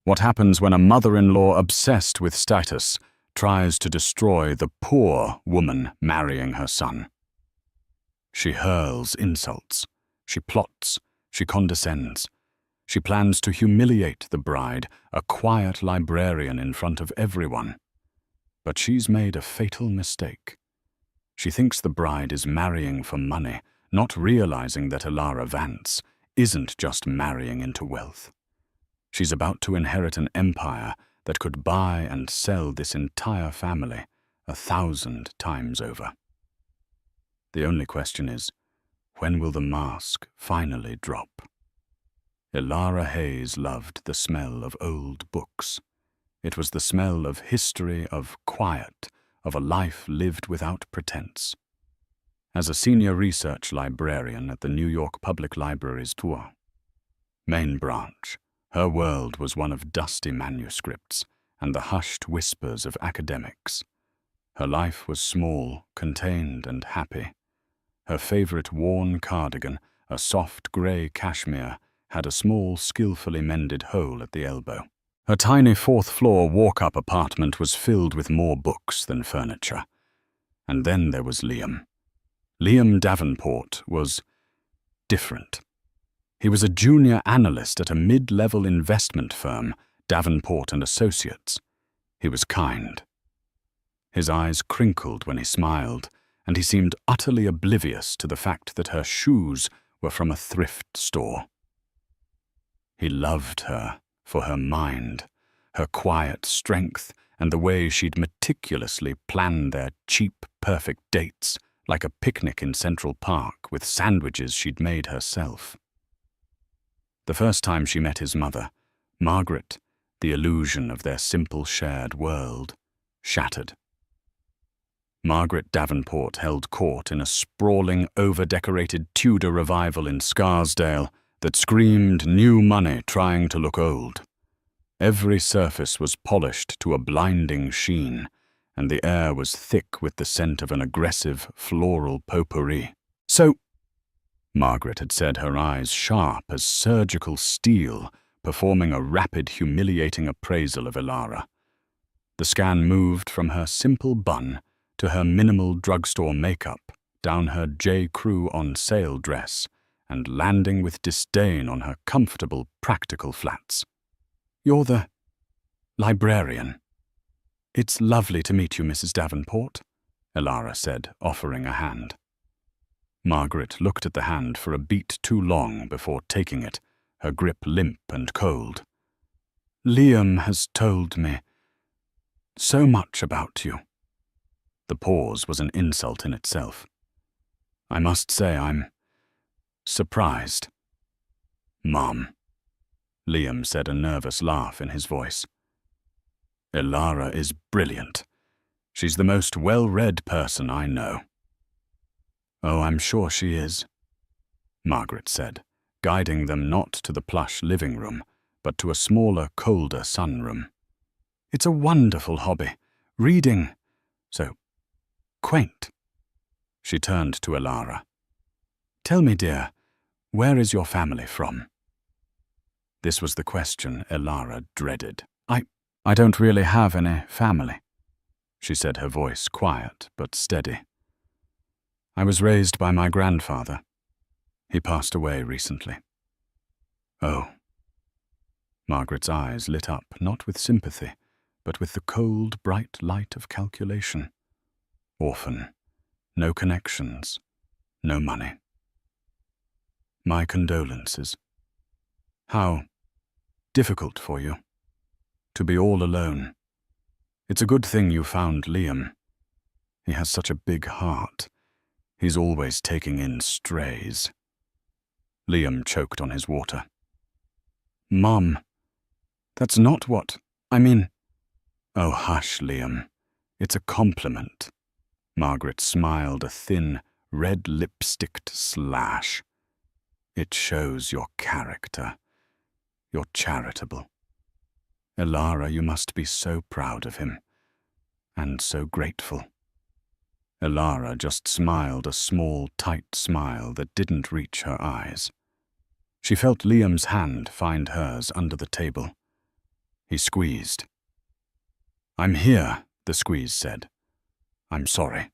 What happens when a mother-in-law obsessed with status tries to destroy the poor woman marrying her son? She hurls insults. She plots. She condescends. She plans to humiliate the bride, a quiet librarian in front of everyone. But she's made a fatal mistake. She thinks the bride is marrying for money, not realizing that Elara Vance isn't just marrying into wealth. She's about to inherit an empire that could buy and sell this entire family 1,000 times over. The only question is, when will the mask finally drop? Elara Hayes loved the smell of old books. It was the smell of history, of quiet, of a life lived without pretense. As a senior research librarian at the New York Public Library's Tour, main branch, her world was one of dusty manuscripts and the hushed whispers of academics. Her life was small, contained, and happy. Her favorite worn cardigan, a soft grey cashmere, had a small, skillfully mended hole at the elbow. Her tiny fourth-floor walk-up apartment was filled with more books than furniture. And then there was Liam. Liam Davenport was different. He was a junior analyst at a mid-level investment firm, Davenport and Associates. He was kind. His eyes crinkled when he smiled, and he seemed utterly oblivious to the fact that her shoes were from a thrift store. He loved her for her mind, her quiet strength, and the way she'd meticulously planned their cheap, perfect dates, like a picnic in Central Park with sandwiches she'd made herself. The first time she met his mother, Margaret, the illusion of their simple shared world shattered. Margaret Davenport held court in a sprawling, over-decorated Tudor revival in Scarsdale that screamed new money trying to look old. Every surface was polished to a blinding sheen, and the air was thick with the scent of an aggressive floral potpourri. "So," Margaret had said, her eyes sharp as surgical steel, performing a rapid, humiliating appraisal of Elara. The scan moved from her simple bun to her minimal drugstore makeup, down her J. Crew on-sale dress, and landing with disdain on her comfortable, practical flats. "You're the librarian." "It's lovely to meet you, Mrs. Davenport," Elara said, offering a hand. Margaret looked at the hand for a beat too long before taking it, her grip limp and cold. "Liam has told me so much about you." The pause was an insult in itself. "I must say I'm surprised." "Mom," Liam said, a nervous laugh in his voice. "Elara is brilliant. She's the most well-read person I know." "Oh, I'm sure she is," Margaret said, guiding them not to the plush living room, but to a smaller, colder sunroom. "It's a wonderful hobby. Reading. So quaint." She turned to Elara. "Tell me, dear, where is your family from?" This was the question Elara dreaded. I don't really have any family," she said, her voice quiet but steady. "I was raised by my grandfather. He passed away recently." "Oh." Margaret's eyes lit up, not with sympathy, but with the cold, bright light of calculation. "Orphan. No connections. No money." "My condolences. How difficult for you. To be all alone. It's a good thing you found Liam. He has such a big heart. He's always taking in strays." Liam choked on his water. "Mom, that's not what I mean." "Oh, hush, Liam. It's a compliment." Margaret smiled a thin, red lipsticked slash. "It shows your character. You're charitable. Elara, you must be so proud of him. And so grateful." Elara just smiled a small, tight smile that didn't reach her eyes. She felt Liam's hand find hers under the table. He squeezed. "I'm here," the squeeze said. "I'm sorry."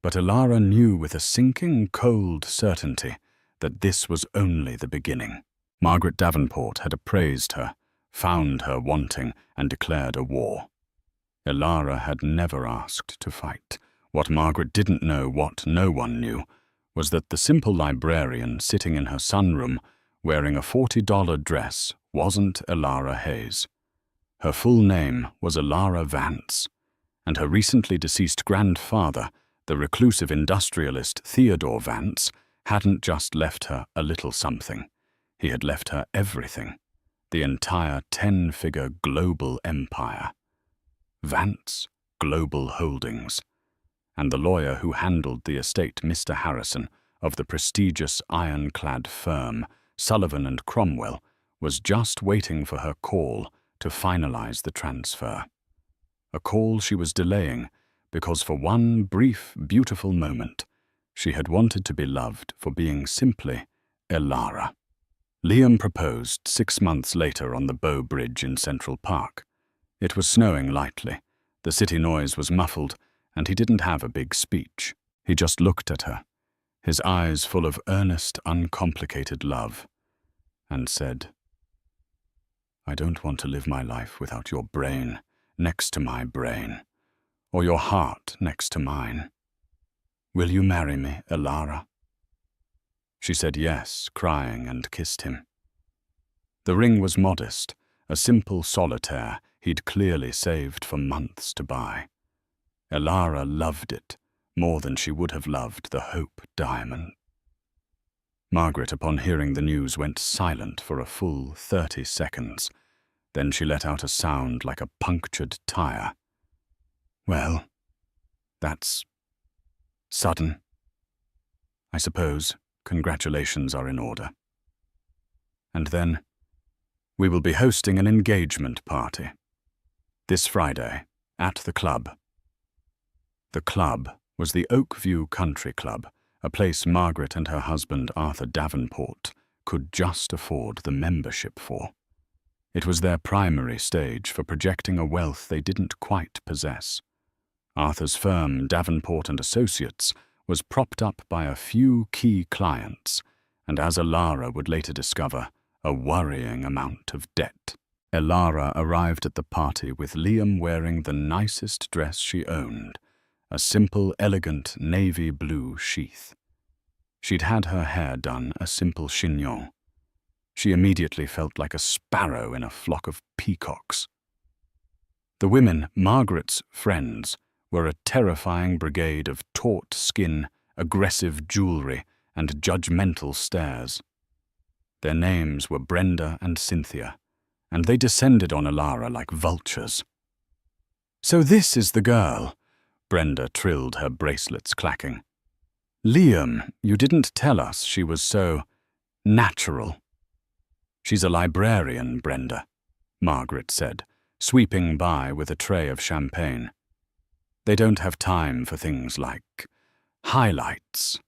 But Elara knew with a sinking, cold certainty that this was only the beginning. Margaret Davenport had appraised her, found her wanting, and declared a war. Elara had never asked to fight. What Margaret didn't know, what no one knew, was that the simple librarian sitting in her sunroom wearing a $40 dress wasn't Elara Hayes. Her full name was Elara Vance, and her recently deceased grandfather, the reclusive industrialist Theodore Vance, hadn't just left her a little something. He had left her everything, the entire 10-figure global empire. Vance Global Holdings. And the lawyer who handled the estate, Mr. Harrison, of the prestigious ironclad firm Sullivan and Cromwell, was just waiting for her call to finalize the transfer. A call she was delaying because for one brief, beautiful moment, she had wanted to be loved for being simply Elara. Liam proposed 6 months later on the Bow Bridge in Central Park. It was snowing lightly, the city noise was muffled, and he didn't have a big speech. He just looked at her, his eyes full of earnest, uncomplicated love, and said, "I don't want to live my life without your brain next to my brain, or your heart next to mine. Will you marry me, Elara?" She said yes, crying, and kissed him. The ring was modest, a simple solitaire he'd clearly saved for months to buy. Elara loved it more than she would have loved the Hope diamond. Margaret, upon hearing the news, went silent for a full 30 seconds. Then she let out a sound like a punctured tire. "Well, that's sudden. I suppose congratulations are in order." And then, "We will be hosting an engagement party this Friday at the club." The club was the Oakview Country Club, a place Margaret and her husband Arthur Davenport could just afford the membership for. It was their primary stage for projecting a wealth they didn't quite possess. Arthur's firm, Davenport and Associates, was propped up by a few key clients, and as Elara would later discover, a worrying amount of debt. Elara arrived at the party with Liam wearing the nicest dress she owned, a simple, elegant navy blue sheath. She'd had her hair done a simple chignon. She immediately felt like a sparrow in a flock of peacocks. The women, Margaret's friends, were a terrifying brigade of taut skin, aggressive jewelry, and judgmental stares. Their names were Brenda and Cynthia, and they descended on Elara like vultures. "So this is the girl," Brenda trilled, her bracelets clacking. "Liam, you didn't tell us she was so natural." "She's a librarian, Brenda," Margaret said, sweeping by with a tray of champagne. "They don't have time for things like highlights."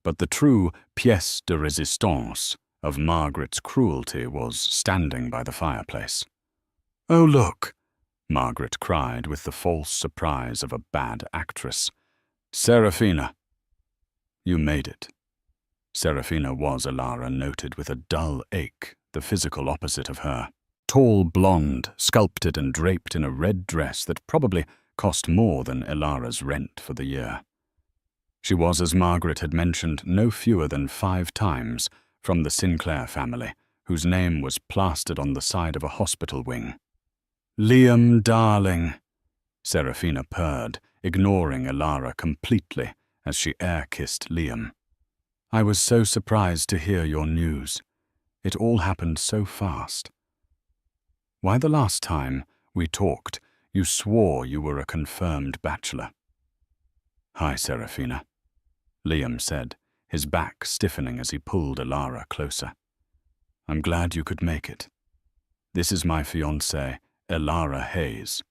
But the true pièce de résistance of Margaret's cruelty was standing by the fireplace. "Oh, look," Margaret cried with the false surprise of a bad actress. "Serafina." "You made it." Serafina was, Elara noted with a dull ache, the physical opposite of her. Tall, blonde, sculpted and draped in a red dress that probably cost more than Elara's rent for the year. She was, as Margaret had mentioned, no fewer than 5 times from the Sinclair family, whose name was plastered on the side of a hospital wing. "Liam, darling," Serafina purred, ignoring Elara completely as she air-kissed Liam. "I was so surprised to hear your news. It all happened so fast. Why, the last time we talked, you swore you were a confirmed bachelor." "Hi, Serafina," Liam said, his back stiffening as he pulled Elara closer. "I'm glad you could make it. This is my fiancée, Elara Hayes."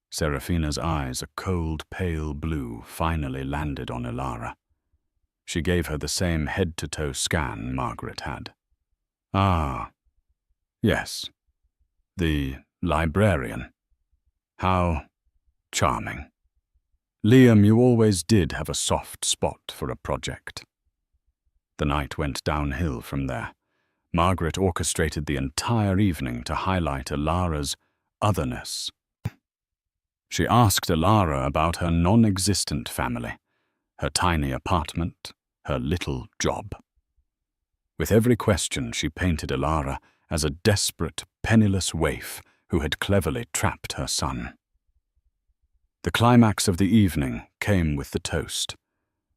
Serafina's eyes, a cold, pale blue, finally landed on Elara. She gave her the same head-to-toe scan Margaret had. "Ah, Yes, the librarian. How charming. Liam, you always did have a soft spot for a project. The night went downhill from there. Margaret orchestrated the entire evening to highlight Alara's otherness. She asked Alara about her non-existent family, her tiny apartment, her little job. With every question, she painted Alara as a desperate, penniless waif who had cleverly trapped her son. The climax of the evening came with the toast.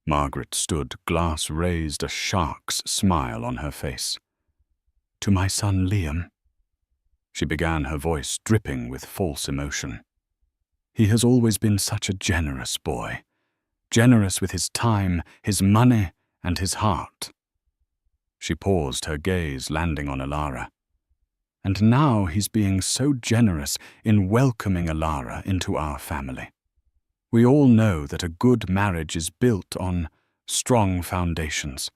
Margaret stood, glass raised, a shark's smile on her face. "To my son Liam," she began, her voice dripping with false emotion. "He has always been such a generous boy, generous with his time, his money, and his heart." She paused, her gaze landing on Alara. "And now he's being so generous in welcoming Alara into our family. We all know that a good marriage is built on strong foundations,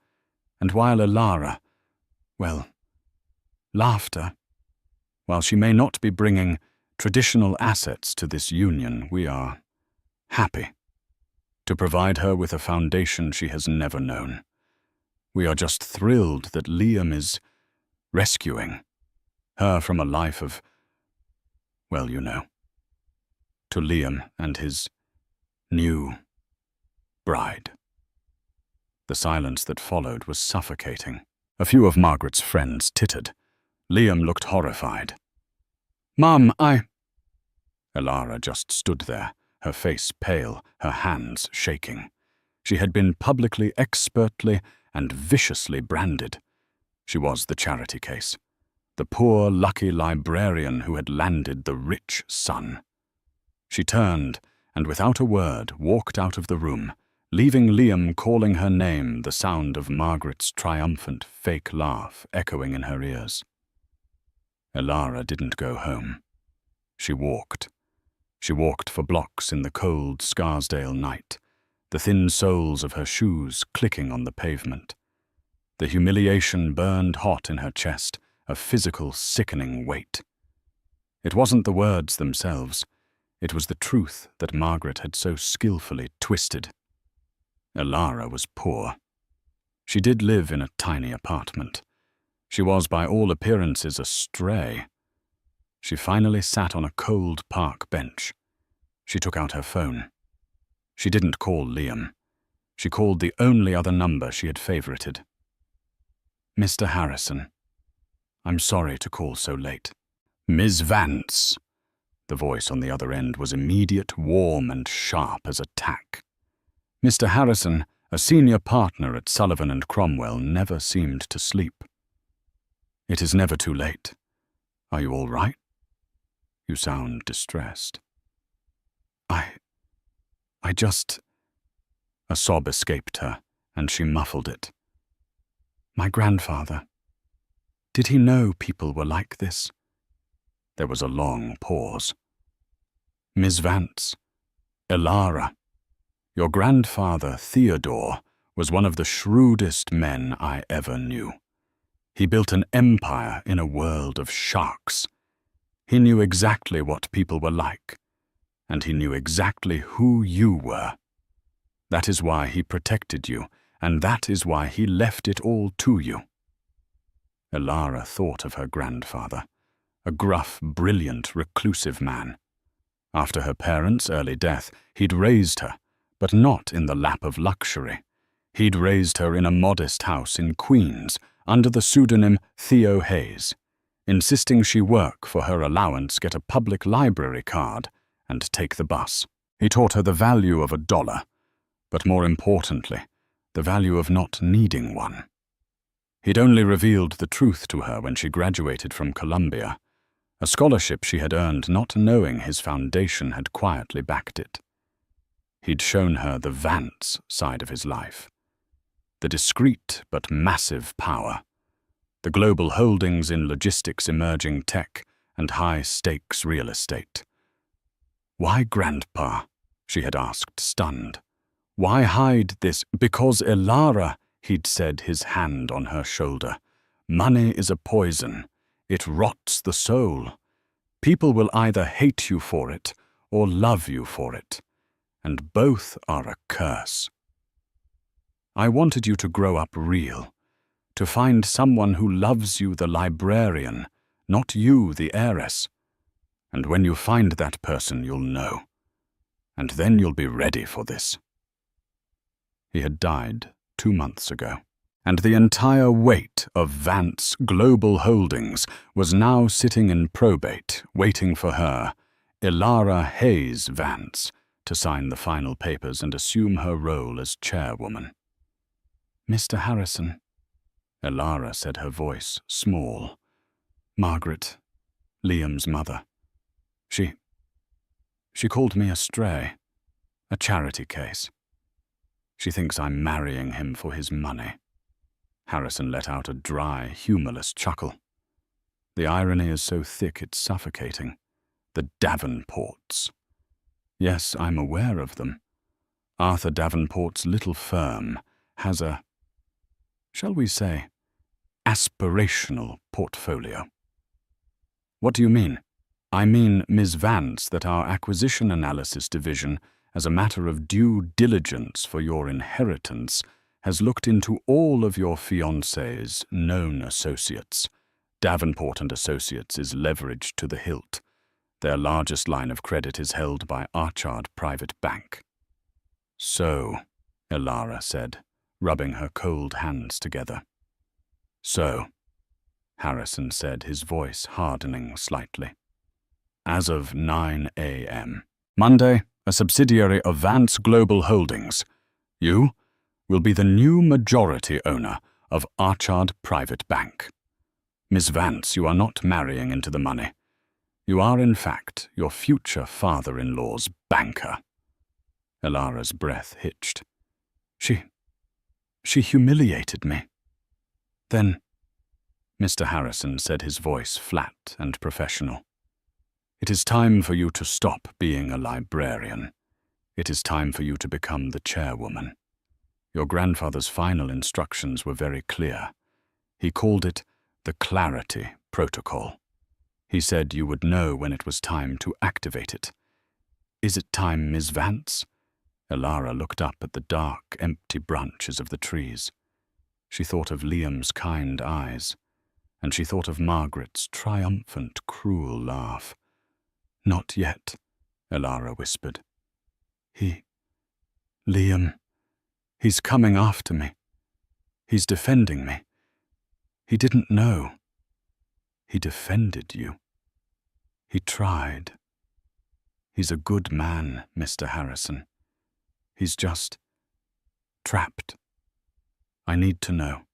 and while Alara, well, laughter, while she may not be bringing traditional assets to this union, we are happy to provide her with a foundation she has never known. We are just thrilled that Liam is rescuing her from a life of, well, you know, to Liam and his new bride." The silence that followed was suffocating. A few of Margaret's friends tittered. Liam looked horrified. "Mum, Alara just stood there, her face pale, her hands shaking. She had been publicly, expertly, and viciously branded. She was the charity case, the poor, lucky librarian who had landed the rich son. She turned, and without a word walked out of the room, leaving Liam calling her name, the sound of Margaret's triumphant fake laugh echoing in her ears. Alara didn't go home. She walked. She walked for blocks in the cold Scarsdale night, the thin soles of her shoes clicking on the pavement. The humiliation burned hot in her chest, a physical, sickening weight. It wasn't the words themselves. It was the truth that Margaret had so skillfully twisted. Alara was poor. She did live in a tiny apartment. She was, by all appearances, a stray. She finally sat on a cold park bench. She took out her phone. She didn't call Liam. She called the only other number she had favorited. "Mr. Harrison, I'm sorry to call so late." "Ms. Vance." The voice on the other end was immediate, warm, and sharp as a tack. Mr. Harrison, a senior partner at Sullivan and Cromwell, never seemed to sleep. "It is never too late. Are you all right? You sound distressed." I just..." A sob escaped her, and she muffled it. "My grandfather. Did he know people were like this?" There was a long pause. "Ms. Vance, Alara, your grandfather, Theodore, was one of the shrewdest men I ever knew. He built an empire in a world of sharks. He knew exactly what people were like, and he knew exactly who you were. That is why he protected you, and that is why he left it all to you." Alara thought of her grandfather, a gruff, brilliant, reclusive man. After her parents' early death, he'd raised her, but not in the lap of luxury. He'd raised her in a modest house in Queens, under the pseudonym Theo Hayes, insisting she work for her allowance, get a public library card, and take the bus. He taught her the value of $1, but more importantly, the value of not needing one. He'd only revealed the truth to her when she graduated from Columbia, a scholarship she had earned not knowing his foundation had quietly backed it. He'd shown her the Vance side of his life, the discreet but massive power, the global holdings in logistics, emerging tech, and high-stakes real estate. "Why, Grandpa?" she had asked, stunned. "Why hide this?" "Because Alara," he'd said, his hand on her shoulder. "Money is a poison. It rots the soul. People will either hate you for it or love you for it, and both are a curse. I wanted you to grow up real, to find someone who loves you, the librarian, not you, the heiress. And when you find that person, you'll know. And then you'll be ready for this. He had died 2 months ago, and the entire weight of Vance Global Holdings was now sitting in probate, waiting for her, Elara Hayes Vance, to sign the final papers and assume her role as chairwoman. "Mr. Harrison," Elara said, her voice small. "Margaret, Liam's mother. She called me a stray, a charity case. She thinks I'm marrying him for his money." Harrison let out a dry, humorless chuckle. The irony is so thick it's suffocating. The Davenports. Yes, I'm aware of them. Arthur Davenport's little firm has a, shall we say, aspirational portfolio. "What do you mean?" "I mean, Ms. Vance, that our acquisition analysis division, as a matter of due diligence for your inheritance, has looked into all of your fiancé's known associates. Davenport and Associates is leveraged to the hilt. Their largest line of credit is held by Archard Private Bank." "So," Elara said, rubbing her cold hands together. "So," Harrison said, his voice hardening slightly. "As of 9 a.m. Monday, a subsidiary of Vance Global Holdings, you will be the new majority owner of Archard Private Bank. Miss Vance, you are not marrying into the money. You are, in fact, your future father-in-law's banker." Elara's breath hitched. She humiliated me. "Then," Mr. Harrison said, his voice flat and professional, "it is time for you to stop being a librarian. It is time for you to become the chairwoman. Your grandfather's final instructions were very clear. He called it the Clarity Protocol. He said you would know when it was time to activate it. Is it time, Ms. Vance?" Elara looked up at the dark, empty branches of the trees. She thought of Liam's kind eyes, and she thought of Margaret's triumphant, cruel laugh. "Not yet," Elara whispered. Liam, he's coming after me. He's defending me. He didn't know. He defended you. He tried. He's a good man, Mr. Harrison. He's just trapped. I need to know.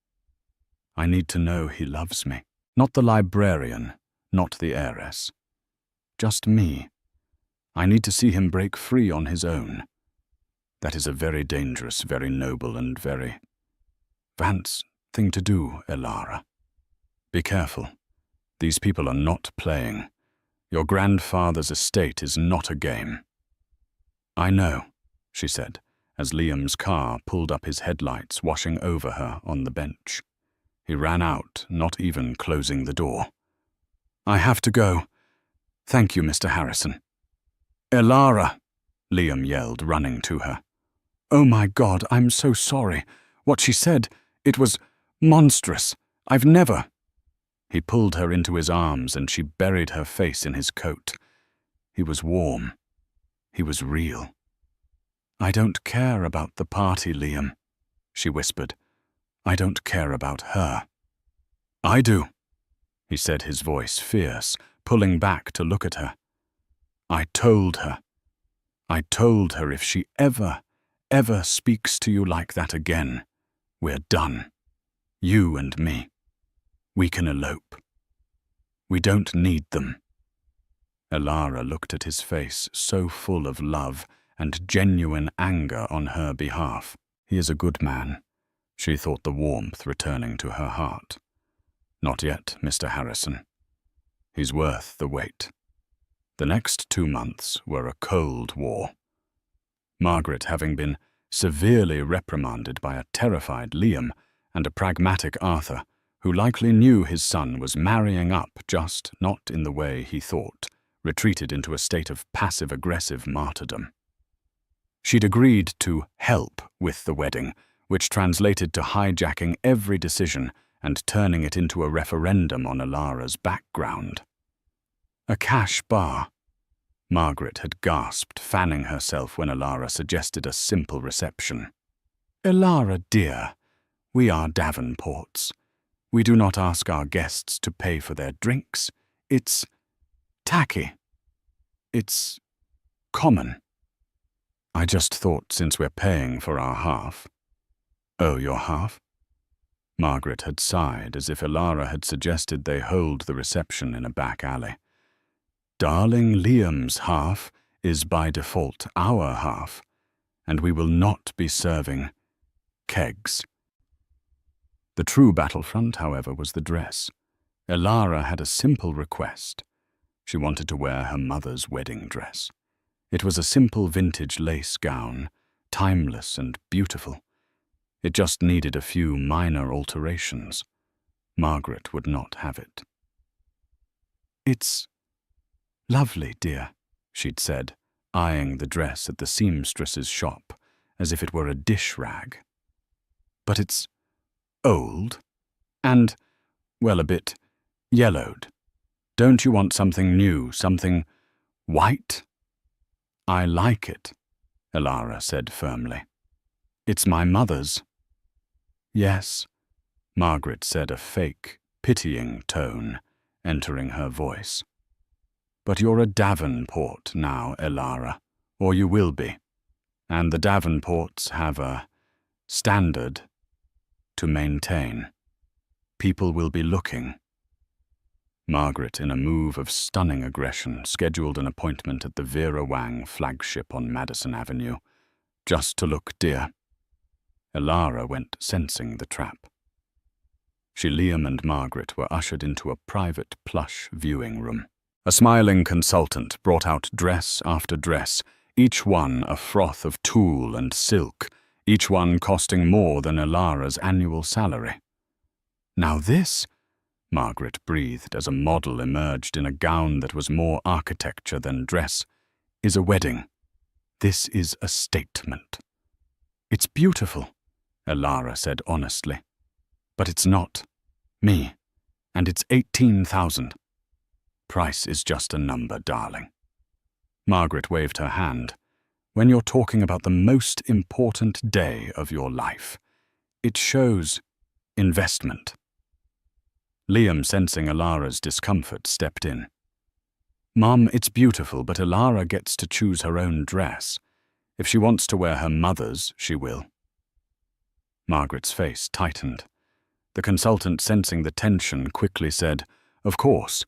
I need to know he loves me. Not the librarian, not the heiress. Just me. I need to see him break free on his own. That is a very dangerous, very noble, and very Vance thing to do, Elara. Be careful. These people are not playing. Your grandfather's estate is not a game." "I know," she said, as Liam's car pulled up his headlights, washing over her on the bench. He ran out, not even closing the door. "I have to go. Thank you, Mr. Harrison." "Elara!" Liam yelled, running to her. "Oh my God, I'm so sorry. What she said, it was monstrous. I've never—" He pulled her into his arms and she buried her face in his coat. He was warm. He was real. "I don't care about the party, Liam," she whispered. "I don't care about her." "I do," he said, his voice fierce, pulling back to look at her. I told her if she ever speaks to you like that again, we're done. You and me. We can elope. We don't need them." Elara looked at his face, so full of love and genuine anger on her behalf. He is a good man, she thought, the warmth returning to her heart. Not yet, Mr. Harrison. He's worth the wait. The next 2 months were a cold war. Margaret, having been severely reprimanded by a terrified Liam and a pragmatic Arthur, who likely knew his son was marrying up, just not in the way he thought, retreated into a state of passive-aggressive martyrdom. She'd agreed to help with the wedding, which translated to hijacking every decision and turning it into a referendum on Ilara's background. A cash bar. Margaret had gasped, fanning herself when Ilara suggested a simple reception. "Ilara, dear, we are Davenports. We do not ask our guests to pay for their drinks. It's tacky. It's common. I just thought since we're paying for our half." "Oh, your half?" Margaret had sighed as if Ilara had suggested they hold the reception in a back alley. "Darling, Liam's half is by default our half, and we will not be serving kegs." The true battlefront, however, was the dress. Ilara had a simple request. She wanted to wear her mother's wedding dress. It was a simple vintage lace gown, timeless and beautiful. It just needed a few minor alterations. Margaret would not have it. "It's lovely, dear," she'd said, eyeing the dress at the seamstress's shop as if it were a dish rag. "But it's old and, well, a bit yellowed. Don't you want something new, something white?" "I like it," Ilara said firmly. "It's my mother's." "Yes," Margaret said, a fake, pitying tone entering her voice. "But you're a Davenport now, Ilara, or you will be, and the Davenports have a standard to maintain. People will be looking." Margaret, in a move of stunning aggression, scheduled an appointment at the Vera Wang flagship on Madison Avenue, just to look dear. Ilara went sensing the trap. Liam and Margaret were ushered into a private plush viewing room. A smiling consultant brought out dress after dress, each one a froth of tulle and silk, each one costing more than Ilara's annual salary. "Now this," Margaret breathed as a model emerged in a gown that was more architecture than dress, "is a wedding. This is a statement." "It's beautiful," Ilara said honestly. "But it's not me, and it's 18,000. Price is just a number, darling." Margaret waved her hand. "When you're talking about the most important day of your life, it shows investment." Liam, sensing Ilara's discomfort, stepped in. "Mom, it's beautiful, but Ilara gets to choose her own dress. If she wants to wear her mother's, she will." Margaret's face tightened. The consultant, sensing the tension, quickly said, "Of course,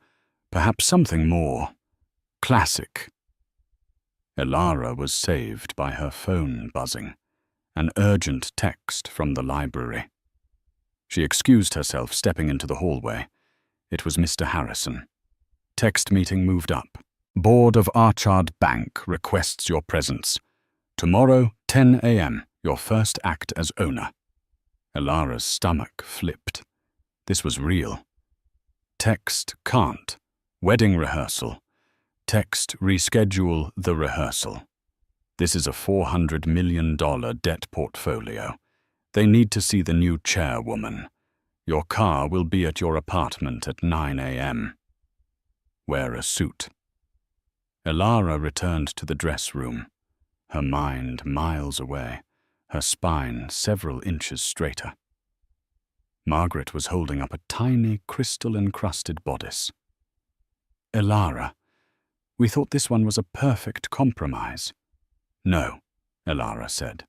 perhaps something more classic." Ilara was saved by her phone buzzing, an urgent text from the library. She excused herself, stepping into the hallway. It was Mr. Harrison. Text meeting moved up. "Board of Archard Bank requests your presence. Tomorrow, 10 a.m., your first act as owner." Ilara's stomach flipped. This was real. Text can't. Wedding rehearsal. Text reschedule the rehearsal. This is a $400 million debt portfolio. They need to see the new chairwoman. Your car will be at your apartment at 9 a.m. Wear a suit. Ilara returned to the dress room, her mind miles away, her spine several inches straighter. Margaret was holding up a tiny, crystal-encrusted bodice. "Ilara, we thought this one was a perfect compromise." "No," Ilara said.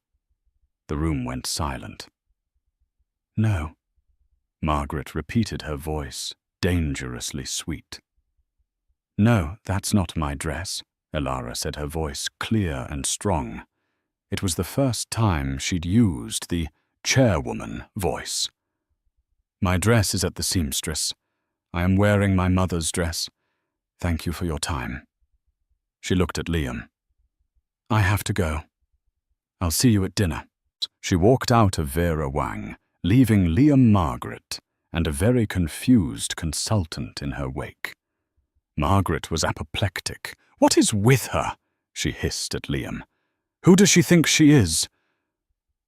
The room went silent. "No," Margaret repeated, her voice dangerously sweet. "No, that's not my dress," Ilara said, her voice clear and strong. It was the first time she'd used the chairwoman voice. "My dress is at the seamstress. I am wearing my mother's dress. Thank you for your time." She looked at Liam. "I have to go. I'll see you at dinner." She walked out of Vera Wang, leaving Liam, Margaret, and a very confused consultant in her wake. Margaret was apoplectic. "What is with her?" she hissed at Liam. "Who does she think she is?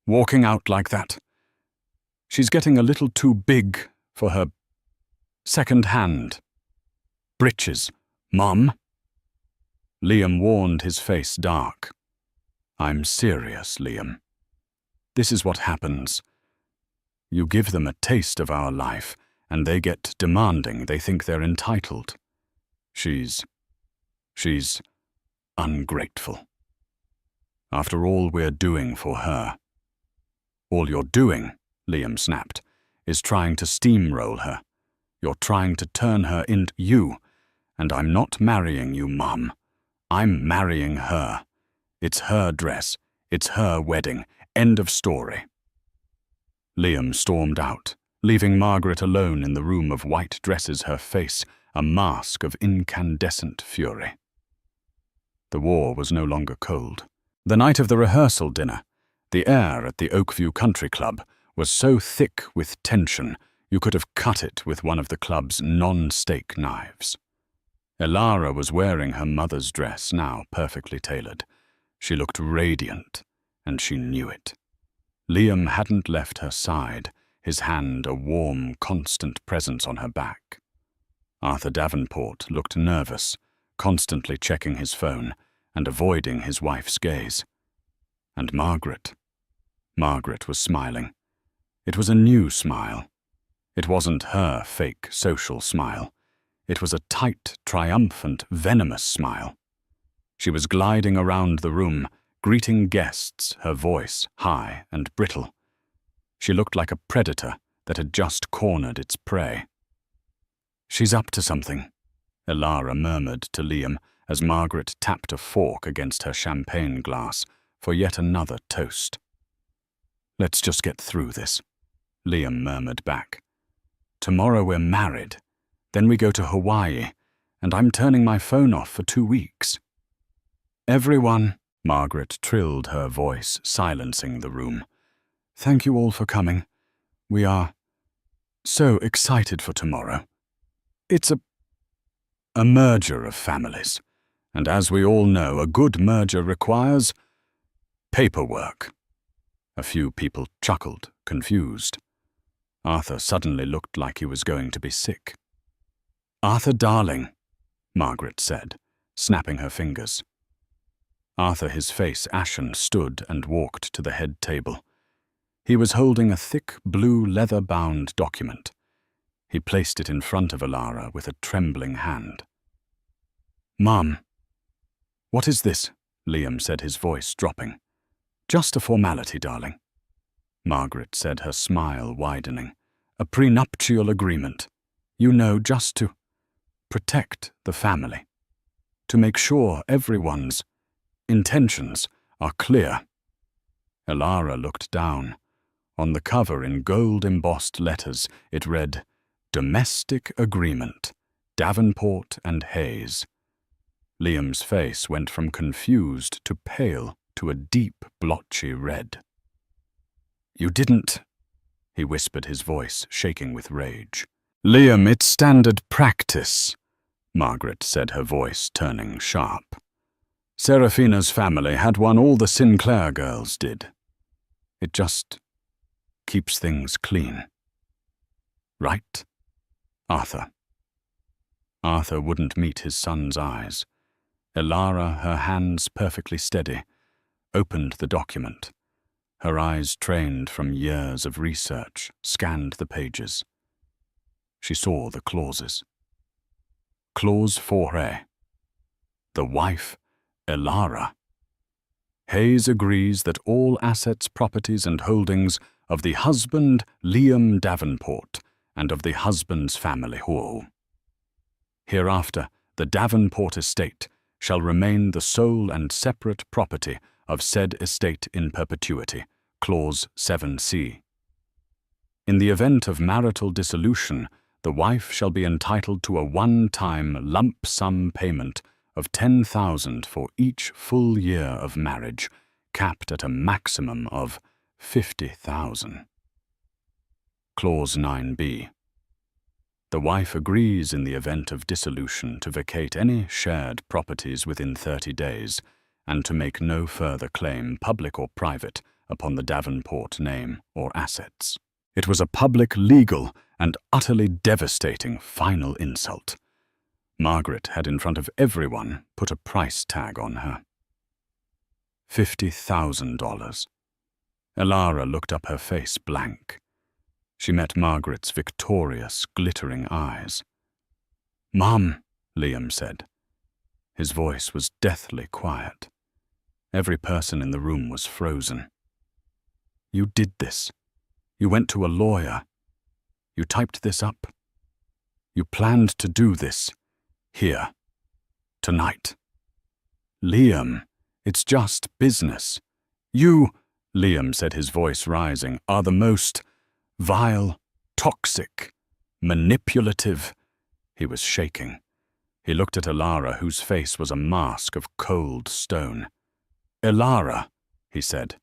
Walking out like that. She's getting a little too big for her second-hand britches, Mum." Liam warned, his face dark. "I'm serious, Liam. This is what happens. You give them a taste of our life, and they get demanding. They think they're entitled. She's ungrateful. After all we're doing for her." "All you're doing," Liam snapped, "is trying to steamroll her. You're trying to turn her into you, and I'm not marrying you, Mum. I'm marrying her. It's her dress. It's her wedding. End of story." Liam stormed out, leaving Margaret alone in the room of white dresses, her face a mask of incandescent fury. The war was no longer cold. The night of the rehearsal dinner, the air at the Oakview Country Club was so thick with tension you could have cut it with one of the club's non-steak knives. Elara was wearing her mother's dress, now perfectly tailored. She looked radiant, and she knew it. Liam hadn't left her side, his hand a warm, constant presence on her back. Arthur Davenport looked nervous, constantly checking his phone and avoiding his wife's gaze. And Margaret was smiling. It was a new smile. It wasn't her fake social smile. It was a tight, triumphant, venomous smile. She was gliding around the room, greeting guests, her voice high and brittle. She looked like a predator that had just cornered its prey. "She's up to something," Elara murmured to Liam as Margaret tapped a fork against her champagne glass for yet another toast. "Let's just get through this," Liam murmured back. "Tomorrow we're married. Then we go to Hawaii, and I'm turning my phone off for 2 weeks. Everyone," Margaret trilled her voice, silencing the room. "Thank you all for coming. We are so excited for tomorrow. It's a merger of families, and as we all know, a good merger requires paperwork." A few people chuckled, confused. Arthur suddenly looked like he was going to be sick. "Arthur, darling," Margaret said, snapping her fingers. Arthur, his face ashen, stood and walked to the head table. He was holding a thick, blue, leather-bound document. He placed it in front of Elara with a trembling hand. "Mum, what is this?" Liam said, his voice dropping. "Just a formality, darling," Margaret said, her smile widening. "A prenuptial agreement. You know, just to protect the family. To make sure everyone's intentions are clear." Elara looked down. On the cover, in gold-embossed letters, it read, "Domestic Agreement, Davenport and Hayes." Liam's face went from confused to pale to a deep, blotchy red. "You didn't," he whispered, his voice shaking with rage. "Liam, it's standard practice," Margaret said, her voice turning sharp. "Seraphina's family had one all the Sinclair girls did. It just keeps things clean. Right, Arthur?" Arthur wouldn't meet his son's eyes. Elara, her hands perfectly steady, opened the document. Her eyes, trained from years of research, scanned the pages. She saw the clauses. Clause 4A. The wife, Elara. Hayes agrees that all assets, properties, and holdings of the husband, Liam Davenport, and of the husband's family, hereafter, the Davenport estate shall remain the sole and separate property of said estate in perpetuity, Clause 7C. In the event of marital dissolution, the wife shall be entitled to a one-time lump sum payment of $10,000 for each full year of marriage, capped at a maximum of $50,000. Clause 9B. The wife agrees in the event of dissolution to vacate any shared properties within 30 days and to make no further claim, public or private, upon the Davenport name or assets. It was a public, legal, and utterly devastating final insult. Margaret had in front of everyone put a price tag on her. $50,000. Elara looked up, her face blank. She met Margaret's victorious, glittering eyes. "Mum," Liam said. His voice was deathly quiet. Every person in the room was frozen. "You did this. You went to a lawyer. You typed this up. You planned to do this. Here. Tonight." "Liam, it's just business. You," Liam said, his voice rising, "are the most vile, toxic, manipulative." He was shaking. He looked at Elara, whose face was a mask of cold stone. "Elara," he said,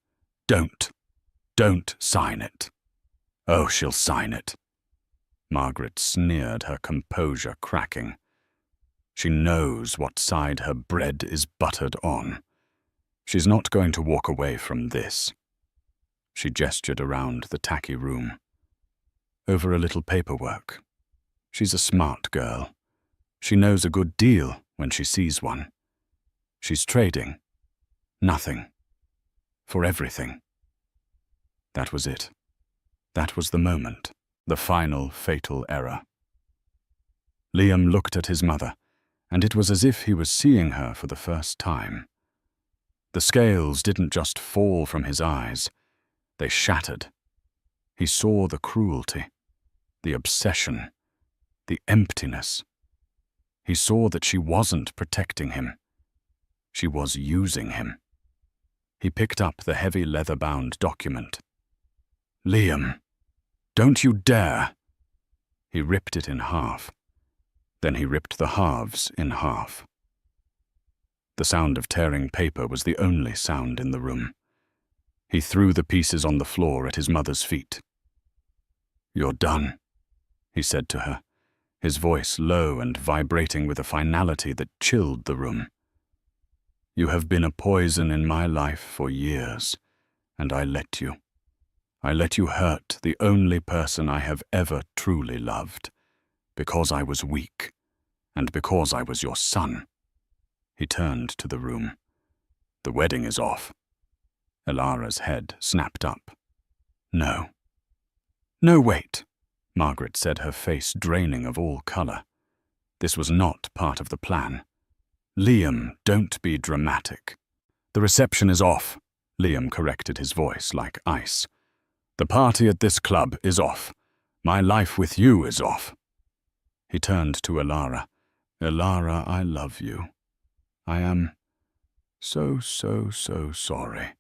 don't sign it." "Oh, she'll sign it." Margaret sneered, her composure cracking. "She knows what side her bread is buttered on. She's not going to walk away from this." She gestured around the tacky room. "Over a little paperwork. She's a smart girl. She knows a good deal when she sees one. She's trading. Nothing. For everything." That was it. That was the moment, the final fatal error. Liam looked at his mother, and it was as if he was seeing her for the first time. The scales didn't just fall from his eyes, they shattered. He saw the cruelty, the obsession, the emptiness. He saw that she wasn't protecting him. She was using him. He picked up the heavy leather-bound document. "Liam, don't you dare!" He ripped it in half. Then he ripped the halves in half. The sound of tearing paper was the only sound in the room. He threw the pieces on the floor at his mother's feet. "You're done," he said to her, his voice low and vibrating with a finality that chilled the room. "You have been a poison in my life for years, and I let you. I let you hurt the only person I have ever truly loved, because I was weak, and because I was your son." He turned to the room. "The wedding is off." Elara's head snapped up. "No." "No, wait," Margaret said, her face draining of all color. "This was not part of the plan. Liam, don't be dramatic." "The reception is off," Liam corrected, his voice like ice. "The party at this club is off. My life with you is off." He turned to Elara. "Elara, I love you. I am so sorry.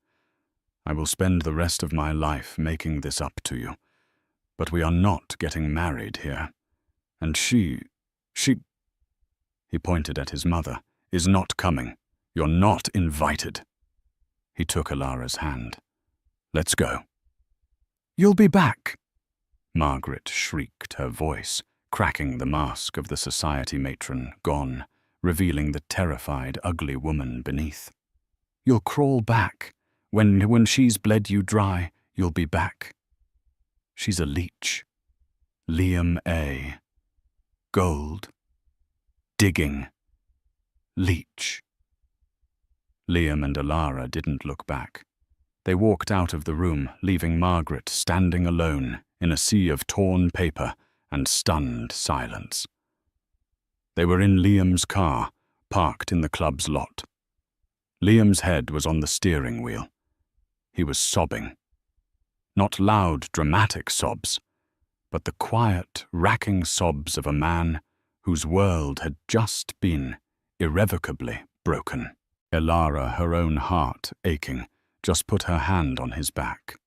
I will spend the rest of my life making this up to you. But we are not getting married here. And she, he pointed at his mother, is not coming. You're not invited." He took Elara's hand. "Let's go." "You'll be back," Margaret shrieked, her voice cracking the mask of the society matron gone, revealing the terrified, ugly woman beneath. "You'll crawl back. When she's bled you dry, you'll be back. She's a leech. Liam A. Gold. Digging. Leech." Liam and Elara didn't look back. They walked out of the room, leaving Margaret standing alone in a sea of torn paper and stunned silence. They were in Liam's car, parked in the club's lot. Liam's head was on the steering wheel. He was sobbing. Not loud, dramatic sobs, but the quiet, racking sobs of a man whose world had just been irrevocably broken. Elara, her own heart aching, just put her hand on his back.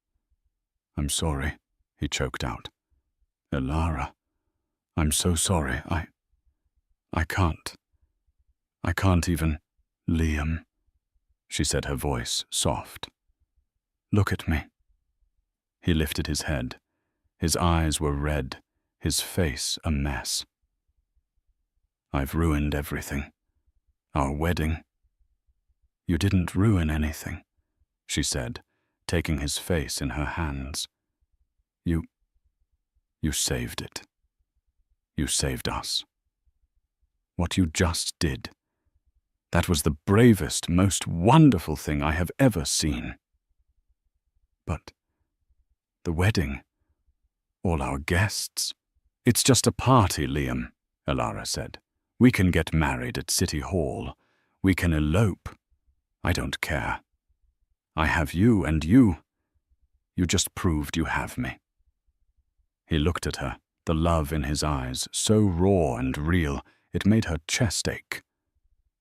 "I'm sorry," he choked out. "Elara, I'm so sorry. I can't even—" "Liam," she said, her voice soft. "Look at me." He lifted his head. His eyes were red, his face a mess. "I've ruined everything. Our wedding." "You didn't ruin anything," she said, taking his face in her hands. You saved it. You saved us. What you just did. That was the bravest, most wonderful thing I have ever seen." "But the wedding, all our guests." "It's just a party, Liam," Elara said. "We can get married at City Hall. We can elope. I don't care. I have you, and you just proved you have me." He looked at her, the love in his eyes, so raw and real, it made her chest ache.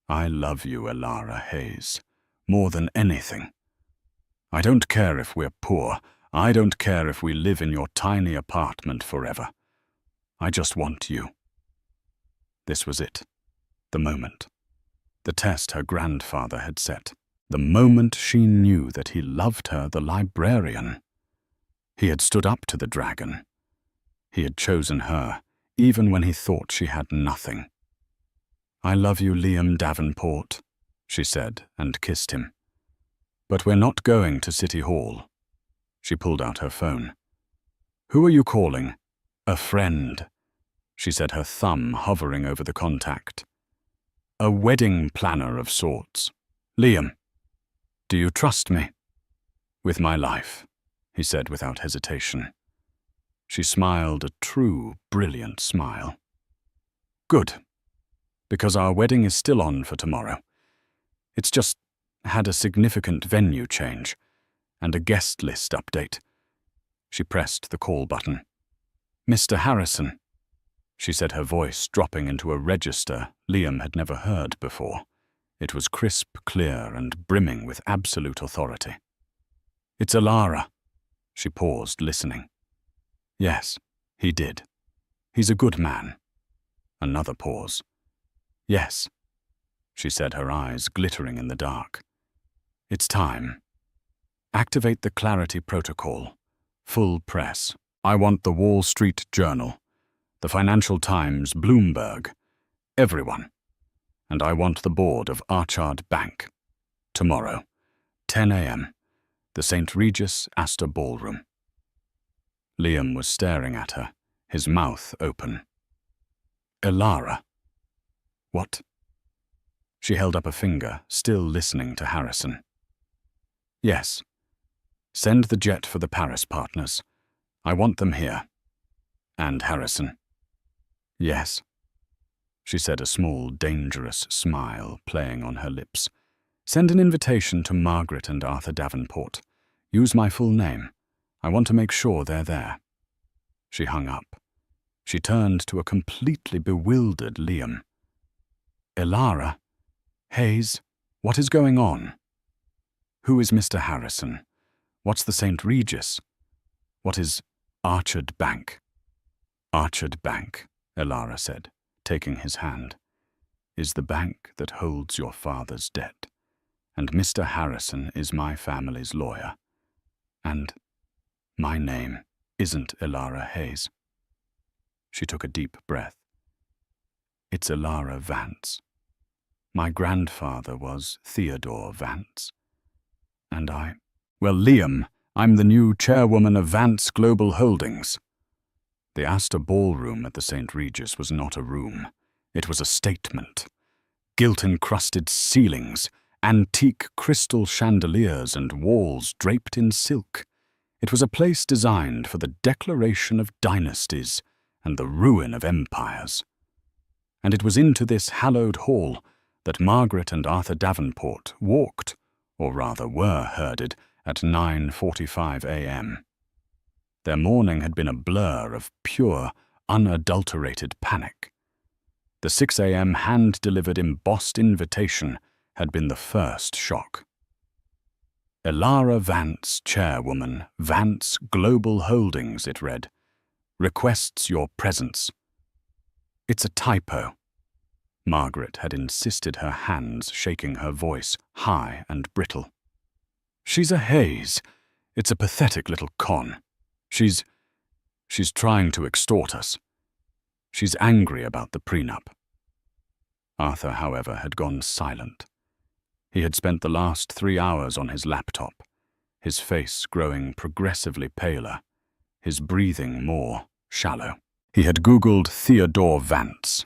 "I love you, Elara Hayes, more than anything. I don't care if we're poor. I don't care if we live in your tiny apartment forever. I just want you." This was it. The moment. The test her grandfather had set. The moment she knew that he loved her, the librarian. He had stood up to the dragon. He had chosen her, even when he thought she had nothing. "I love you, Liam Davenport," she said, and kissed him. "But we're not going to City Hall." She pulled out her phone. "Who are you calling?" "A friend," she said, her thumb hovering over the contact. "A wedding planner of sorts. Liam, do you trust me?" "With my life," he said without hesitation. She smiled a true, brilliant smile. "Good, because our wedding is still on for tomorrow. It's just had a significant venue change and a guest list update." She pressed the call button. "Mr. Harrison," she said, her voice dropping into a register Liam had never heard before. It was crisp, clear, and brimming with absolute authority. "It's Elara." She paused, listening. "Yes, he did. He's a good man." Another pause. "Yes," she said, her eyes glittering in the dark. "It's time. Activate the Clarity Protocol. Full press. I want the Wall Street Journal, the Financial Times, Bloomberg, everyone. And I want the board of Archard Bank. Tomorrow, 10 a.m., the St. Regis Astor Ballroom." Liam was staring at her, his mouth open. "Elara." "What?" She held up a finger, still listening to Harrison. "Yes. Send the jet for the Paris partners. I want them here. And Harrison." "Yes," she said, a small, dangerous smile playing on her lips. "Send an invitation to Margaret and Arthur Davenport. Use my full name. I want to make sure they're there." She hung up. She turned to a completely bewildered Liam. "Elara? Hayes? What is going on? Who is Mr. Harrison? What's the St. Regis? What is Archard Bank?" "Archard Bank," Elara said, taking his hand, "is the bank that holds your father's debt. And Mr. Harrison is my family's lawyer. And my name isn't Elara Hayes." She took a deep breath. "It's Elara Vance. My grandfather was Theodore Vance. And well, Liam, I'm the new chairwoman of Vance Global Holdings." The Astor Ballroom at the St. Regis was not a room. It was a statement. Gilt-encrusted ceilings, antique crystal chandeliers, and walls draped in silk. It was a place designed for the declaration of dynasties and the ruin of empires. And it was into this hallowed hall that Margaret and Arthur Davenport walked, or rather were herded, at 9:45 a.m. Their morning had been a blur of pure, unadulterated panic. The 6 a.m. hand-delivered embossed invitation had been the first shock. "Elara Vance, chairwoman, Vance Global Holdings," it read, "requests your presence." "It's a typo." Margaret had insisted, her hands shaking, her voice high and brittle. "She's a Hayes. It's a pathetic little con. She's trying to extort us. She's angry about the prenup. Arthur, however, had gone silent. He had spent the last 3 hours on his laptop, his face growing progressively paler, his breathing more shallow. He had Googled Theodore Vance.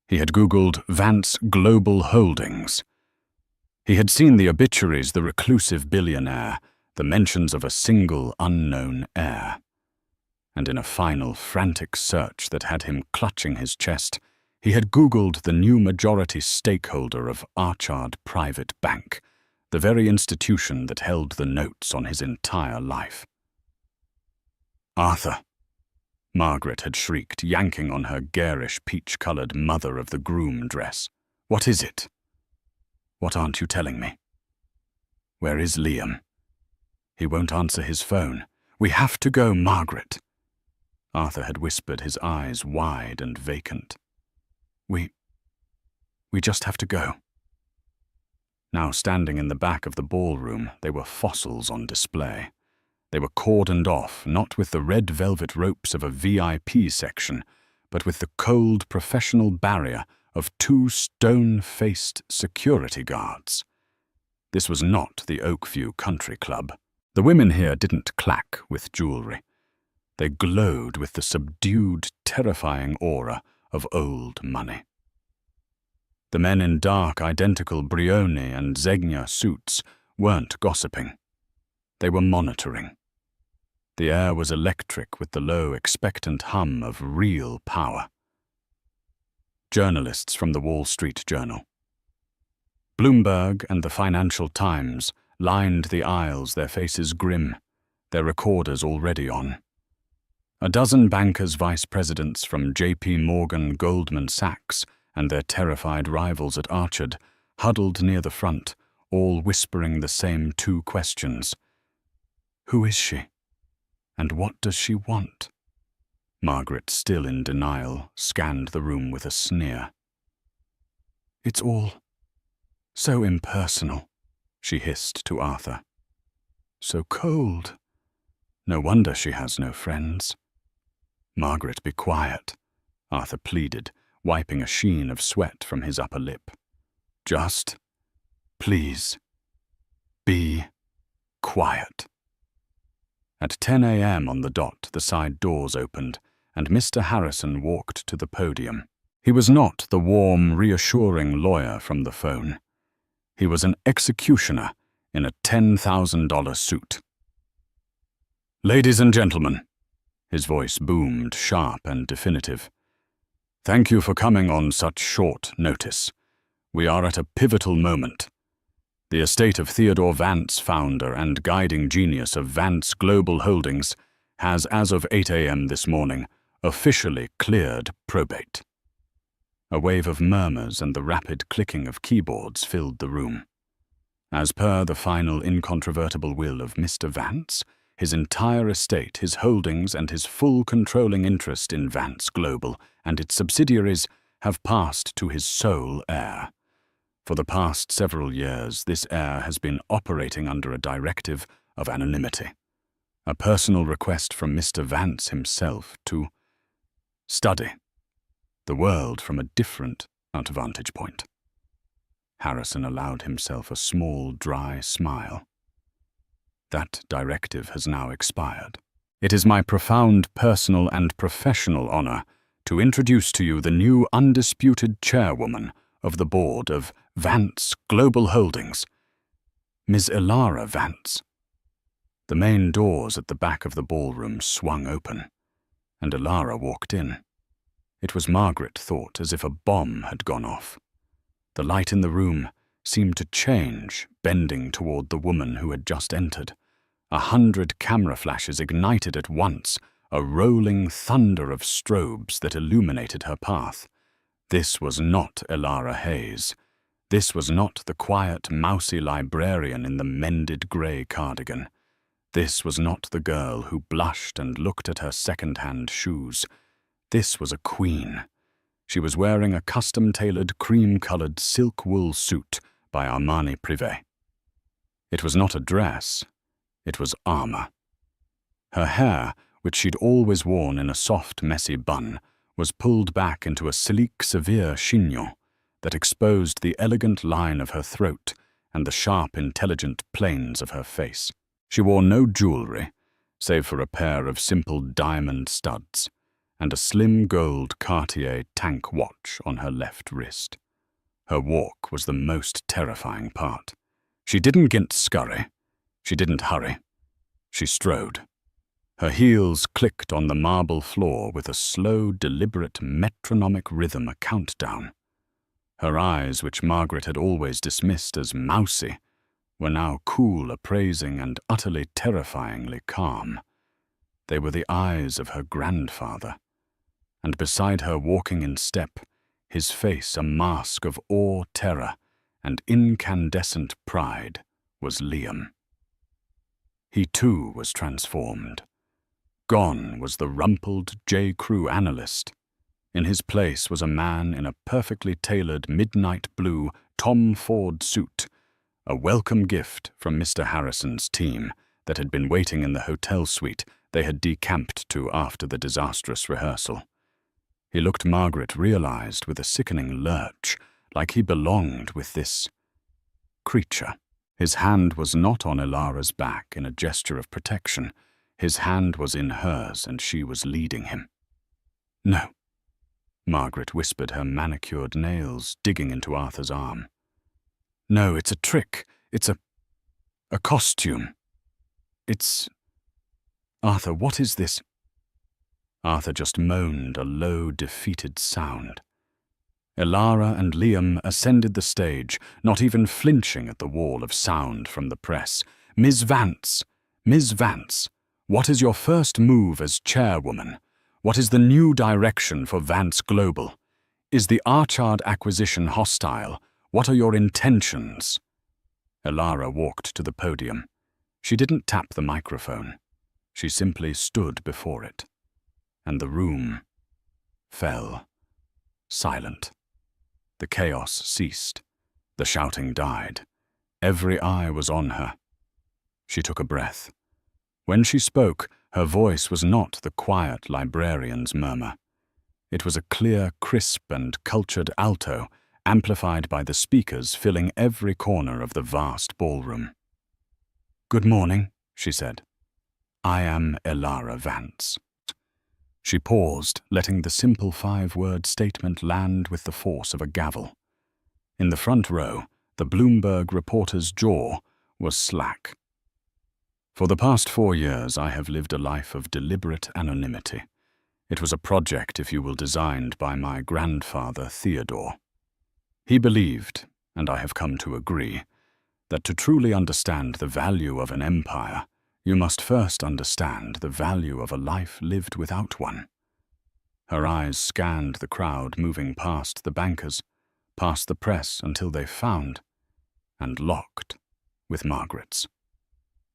He had Googled Vance Global Holdings. He had seen the obituaries, the reclusive billionaire, the mentions of a single unknown heir. And in a final frantic search that had him clutching his chest, he had Googled the new majority stakeholder of Archard Private Bank, the very institution that held the notes on his entire life. "Arthur," Margaret had shrieked, yanking on her garish peach-coloured mother-of-the-groom dress. "What is it? What aren't you telling me? Where is Liam? He won't answer his phone. We have to go, Margaret." Arthur had whispered, his eyes wide and vacant. We just have to go." Now standing in the back of the ballroom, they were fossils on display. They were cordoned off, not with the red velvet ropes of a VIP section, but with the cold professional barrier of 2 stone-faced security guards. This was not the Oakview Country Club. The women here didn't clack with jewelry. They glowed with the subdued, terrifying aura of old money. The men in dark, identical Brioni and Zegna suits weren't gossiping. They were monitoring. The air was electric with the low, expectant hum of real power. Journalists from the Wall Street Journal, Bloomberg, and the Financial Times lined the aisles, their faces grim, their recorders already on. A dozen bankers, vice presidents from J.P. Morgan, Goldman Sachs, and their terrified rivals at Archard huddled near the front, all whispering the same 2 questions. Who is she? And what does she want? Margaret, still in denial, scanned the room with a sneer. It's all so impersonal, she hissed to Arthur. So cold. No wonder she has no friends. Margaret, be quiet, Arthur pleaded, wiping a sheen of sweat from his upper lip. Just, please, be quiet. At 10 a.m. on the dot, the side doors opened, and Mr. Harrison walked to the podium. He was not the warm, reassuring lawyer from the phone. He was an executioner in a $10,000 suit. Ladies and gentlemen, his voice boomed, sharp and definitive. Thank you for coming on such short notice. We are at a pivotal moment. The estate of Theodore Vance, founder and guiding genius of Vance Global Holdings, has, as of 8 a.m. this morning, officially cleared probate. A wave of murmurs and the rapid clicking of keyboards filled the room. As per the final incontrovertible will of Mr. Vance, his entire estate, his holdings, and his full controlling interest in Vance Global and its subsidiaries have passed to his sole heir. For the past several years, this heir has been operating under a directive of anonymity, a personal request from Mr. Vance himself to study the world from a different vantage point. Harrison allowed himself a small, dry smile. That directive has now expired. It is my profound personal and professional honor to introduce to you the new undisputed chairwoman of the board of Vance Global Holdings, Ms. Elara Vance. The main doors at the back of the ballroom swung open, and Elara walked in. It was, Margaret thought, as if a bomb had gone off. The light in the room seemed to change, bending toward the woman who had just entered. 100 camera flashes ignited at once, a rolling thunder of strobes that illuminated her path. This was not Elara Hayes. This was not the quiet, mousy librarian in the mended grey cardigan. This was not the girl who blushed and looked at her second-hand shoes. This was a queen. She was wearing a custom-tailored cream-coloured silk wool suit by Armani Privé. It was not a dress. It was armour. Her hair, which she'd always worn in a soft, messy bun, was pulled back into a sleek, severe chignon that exposed the elegant line of her throat and the sharp, intelligent planes of her face. She wore no jewelry, save for a pair of simple diamond studs and a slim gold Cartier tank watch on her left wrist. Her walk was the most terrifying part. She didn't scurry. She didn't hurry. She strode. Her heels clicked on the marble floor with a slow, deliberate, metronomic rhythm, a countdown. Her eyes, which Margaret had always dismissed as mousy, were now cool, appraising, and utterly terrifyingly calm. They were the eyes of her grandfather, and beside her, walking in step, his face a mask of awe, terror, and incandescent pride, was Liam. He too was transformed. Gone was the rumpled J. Crew analyst. In his place was a man in a perfectly tailored midnight blue Tom Ford suit, a welcome gift from Mr. Harrison's team that had been waiting in the hotel suite they had decamped to after the disastrous rehearsal. He looked, Margaret realized with a sickening lurch, like he belonged with this creature. His hand was not on Elara's back in a gesture of protection. His hand was in hers, and she was leading him. "No," Margaret whispered, her manicured nails digging into Arthur's arm. "No, it's a trick. It's a costume. It's... Arthur, what is this?" Arthur just moaned a low, defeated sound. Elara and Liam ascended the stage, not even flinching at the wall of sound from the press. "Ms. Vance! Ms. Vance! What is your first move as chairwoman? What is the new direction for Vance Global? Is the Archard acquisition hostile? What are your intentions?" Elara walked to the podium. She didn't tap the microphone. She simply stood before it. And the room fell silent. The chaos ceased. The shouting died. Every eye was on her. She took a breath. When she spoke, her voice was not the quiet librarian's murmur. It was a clear, crisp, and cultured alto, amplified by the speakers filling every corner of the vast ballroom. "Good morning," she said. "I am Elara Vance." She paused, letting the simple 5-word statement land with the force of a gavel. In the front row, the Bloomberg reporter's jaw was slack. "For the past 4 years, I have lived a life of deliberate anonymity. It was a project, if you will, designed by my grandfather, Theodore. He believed, and I have come to agree, that to truly understand the value of an empire, you must first understand the value of a life lived without one." Her eyes scanned the crowd moving past the bankers, past the press, until they found and locked with Margaret's.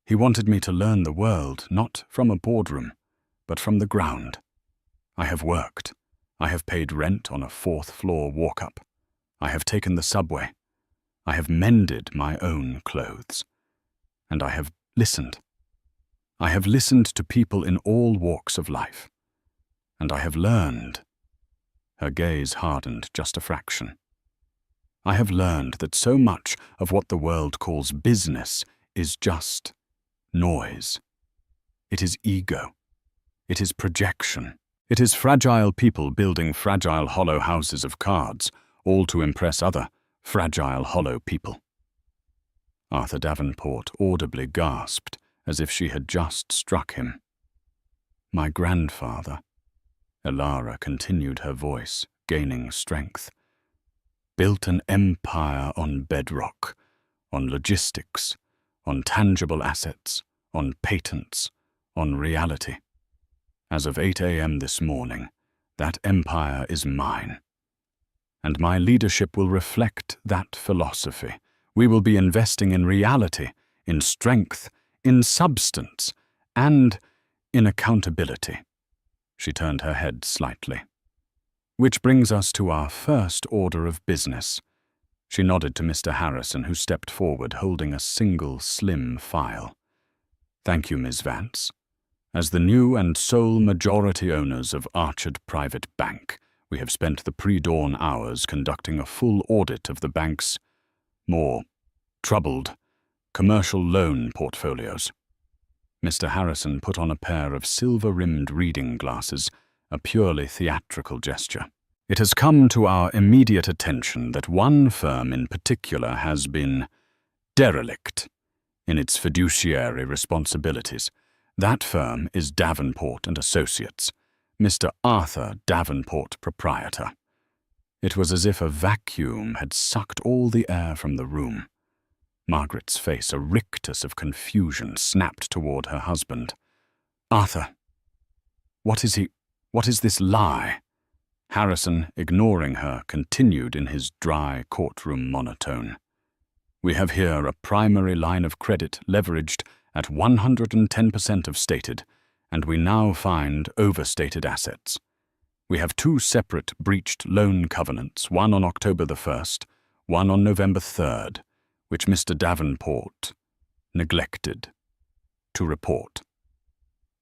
"He wanted me to learn the world, not from a boardroom, but from the ground. I have worked. I have paid rent on a 4th-floor walk-up. I have taken the subway. I have mended my own clothes. And I have listened. I have listened to people in all walks of life. And I have learned." Her gaze hardened just a fraction. "I have learned that so much of what the world calls business is just noise. It is ego. It is projection. It is fragile people building fragile hollow houses of cards, all to impress other fragile hollow people." Arthur Davenport audibly gasped, as if she had just struck him. "My grandfather," Elara continued, her voice gaining strength, "built an empire on bedrock, on logistics, on tangible assets, on patents, on reality. As of 8 a.m. this morning, that empire is mine. And my leadership will reflect that philosophy. We will be investing in reality, in strength, in substance, and in accountability." She turned her head slightly. "Which brings us to our first order of business." She nodded to Mr. Harrison, who stepped forward holding a single slim file. "Thank you, Ms. Vance. As the new and sole majority owners of Archard Private Bank, we have spent the pre-dawn hours conducting a full audit of the bank's more troubled commercial loan portfolios. Mr. Harrison put on a pair of silver-rimmed reading glasses, a purely theatrical gesture. It has come to our immediate attention that one firm in particular has been derelict in its fiduciary responsibilities. That firm is Davenport and Associates, Mr. Arthur Davenport, proprietor. It was as if a vacuum had sucked all the air from the room. Margaret's face, a rictus of confusion, snapped toward her husband. "Arthur, what is this lie?" Harrison, ignoring her, continued in his dry courtroom monotone. "We have here a primary line of credit leveraged at 110% of stated, and we now find overstated assets. We have two separate breached loan covenants, one on October the 1st, one on November 3rd, which Mr. Davenport neglected to report."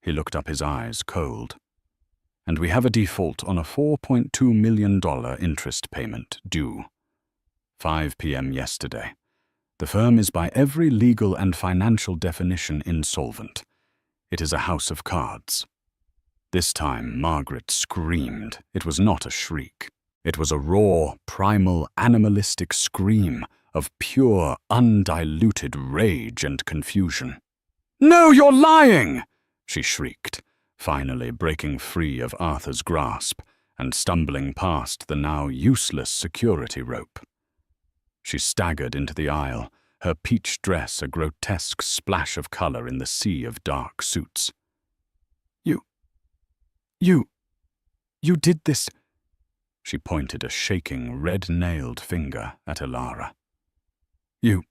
He looked up, his eyes cold. "And we have a default on a $4.2 million interest payment due 5 p.m. yesterday. The firm is by every legal and financial definition insolvent. It is a house of cards." This time Margaret screamed. It was not a shriek. It was a raw, primal, animalistic scream of pure, undiluted rage and confusion. "No, you're lying!" she shrieked, finally breaking free of Arthur's grasp and stumbling past the now useless security rope. She staggered into the aisle, her peach dress a grotesque splash of color in the sea of dark suits. You did this." She pointed a shaking, red-nailed finger at Elara. "You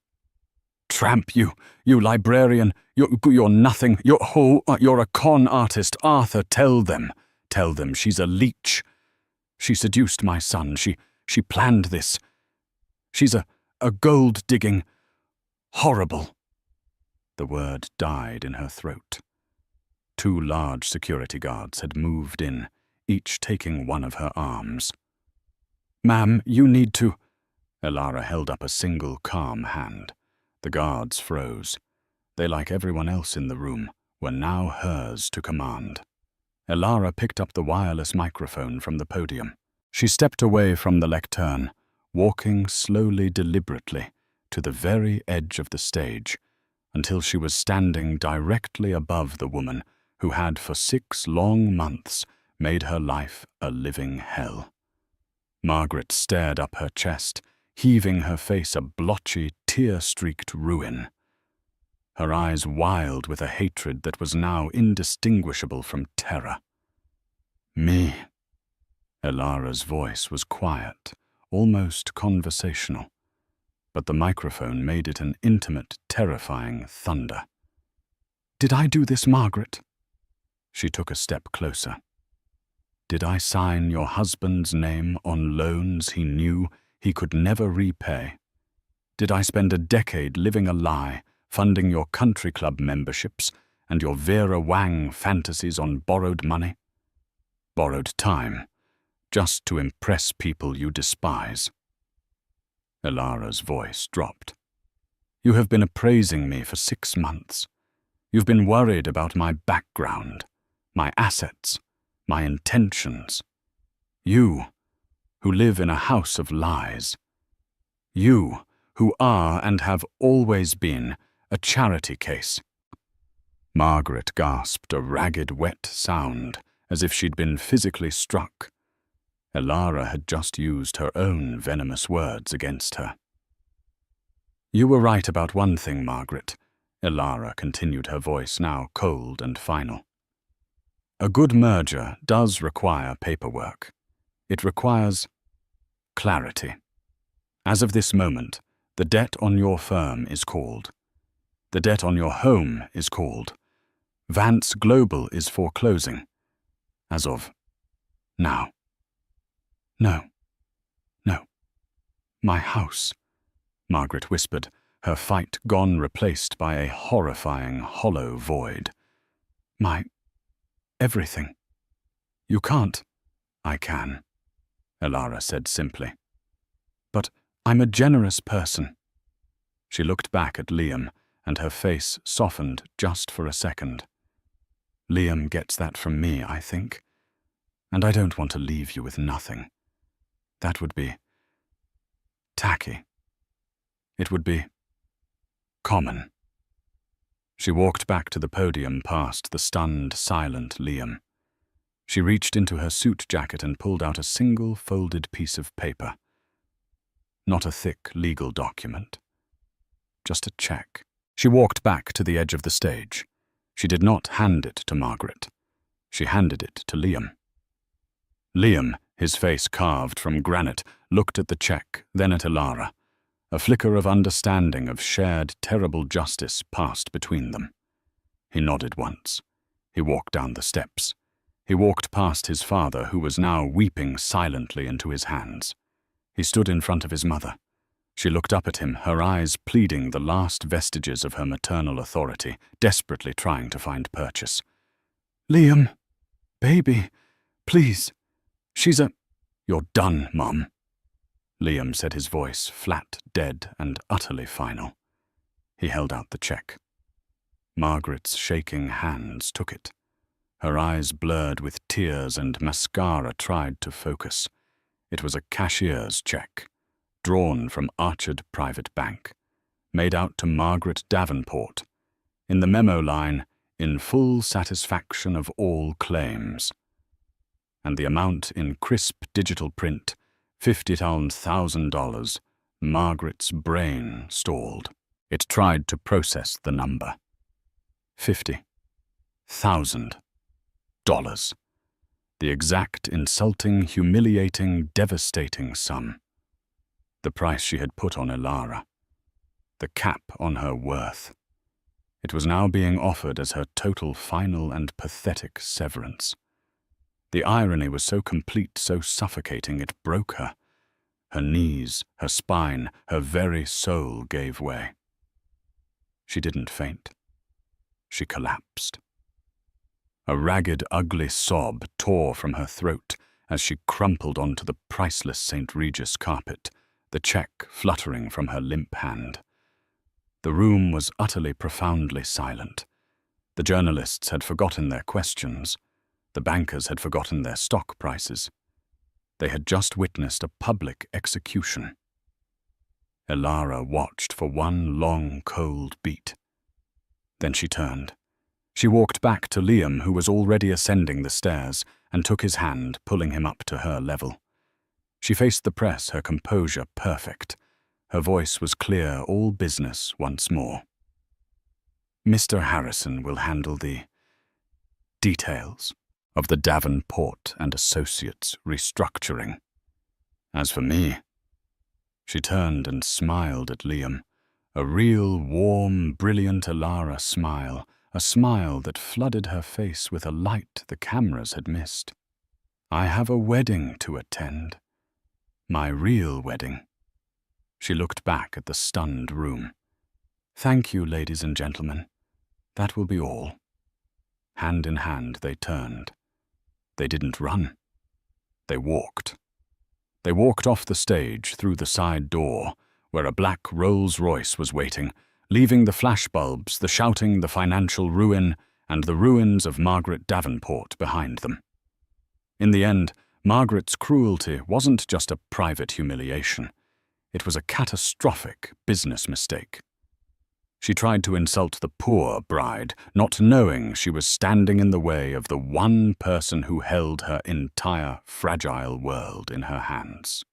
tramp, you librarian, you're nothing, you're a con artist. Arthur, tell them she's a leech. She seduced my son, she planned this. She's a gold-digging, horrible." The word died in her throat. 2 large security guards had moved in, each taking one of her arms. "Ma'am, you need to—" Elara held up a single calm hand. The guards froze. They, like everyone else in the room, were now hers to command. Elara picked up the wireless microphone from the podium. She stepped away from the lectern, walking slowly, deliberately, to the very edge of the stage, until she was standing directly above the woman who had for 6 long months made her life a living hell. Margaret stared up her chest, heaving her face a blotchy, tear-streaked ruin. Her eyes wild with a hatred that was now indistinguishable from terror. "Me." Elara's voice was quiet, almost conversational, but the microphone made it an intimate, terrifying thunder. "Did I do this, Margaret?" She took a step closer. "Did I sign your husband's name on loans he knew he could never repay? Did I spend a decade living a lie, funding your country club memberships and your Vera Wang fantasies on borrowed money? Borrowed time, just to impress people you despise?" Elara's voice dropped. "You have been appraising me for 6 months. You've been worried about my background, my assets, my intentions. You, who live in a house of lies. You, who are and have always been a charity case." Margaret gasped a ragged, wet sound, as if she'd been physically struck. Elara had just used her own venomous words against her. "You were right about one thing, Margaret," Elara continued, her voice now cold and final. "A good merger does require paperwork. It requires clarity. As of this moment, the debt on your firm is called. The debt on your home is called. Vance Global is foreclosing. As of now. No. My house," Margaret whispered, her fight gone, replaced by a horrifying, hollow void. My Everything. You can't. I can, Elara said simply. But I'm a generous person. She looked back at Liam, and her face softened just for a second. Liam gets that from me, I think. And I don't want to leave you with nothing. That would be tacky. It would be common. She walked back to the podium past the stunned, silent Liam. She reached into her suit jacket and pulled out a single folded piece of paper. Not a thick legal document. Just a check. She walked back to the edge of the stage. She did not hand it to Margaret. She handed it to Liam. Liam, his face carved from granite, looked at the check, then at Elara. A flicker of understanding of shared terrible justice passed between them. He nodded once. He walked down the steps. He walked past his father, who was now weeping silently into his hands. He stood in front of his mother. She looked up at him, her eyes pleading the last vestiges of her maternal authority, desperately trying to find purchase. "Liam, baby, please. She's a—" "You're done, Mum," Liam said, his voice flat, dead, and utterly final. He held out the check. Margaret's shaking hands took it. Her eyes blurred with tears and mascara tried to focus. It was a cashier's check, drawn from Archard Private Bank, made out to Margaret Davenport. In the memo line, "In full satisfaction of all claims." And the amount in crisp digital print, $50,000, Margaret's brain stalled. It tried to process the number. $50,000. The exact, insulting, humiliating, devastating sum. The price she had put on Elara. The cap on her worth. It was now being offered as her total, final, and pathetic severance. The irony was so complete, so suffocating, it broke her. Her knees, her spine, her very soul gave way. She didn't faint. She collapsed. A ragged, ugly sob tore from her throat as she crumpled onto the priceless St. Regis carpet, the check fluttering from her limp hand. The room was utterly, profoundly silent. The journalists had forgotten their questions. The bankers had forgotten their stock prices. They had just witnessed a public execution. Elara watched for one long, cold beat. Then she turned. She walked back to Liam, who was already ascending the stairs, and took his hand, pulling him up to her level. She faced the press, her composure perfect. Her voice was clear, all business once more. "Mr. Harrison will handle the details of the Davenport and Associates restructuring. As for me—" She turned and smiled at Liam, a real, warm, brilliant Elara smile, a smile that flooded her face with a light the cameras had missed. "I have a wedding to attend. My real wedding." She looked back at the stunned room. "Thank you, ladies and gentlemen. That will be all." Hand in hand they turned. They didn't run. They walked. They walked off the stage through the side door, where a black Rolls-Royce was waiting, leaving the flashbulbs, the shouting, the financial ruin, and the ruins of Margaret Davenport behind them. In the end, Margaret's cruelty wasn't just a private humiliation. It was a catastrophic business mistake. She tried to insult the poor bride, not knowing she was standing in the way of the one person who held her entire fragile world in her hands.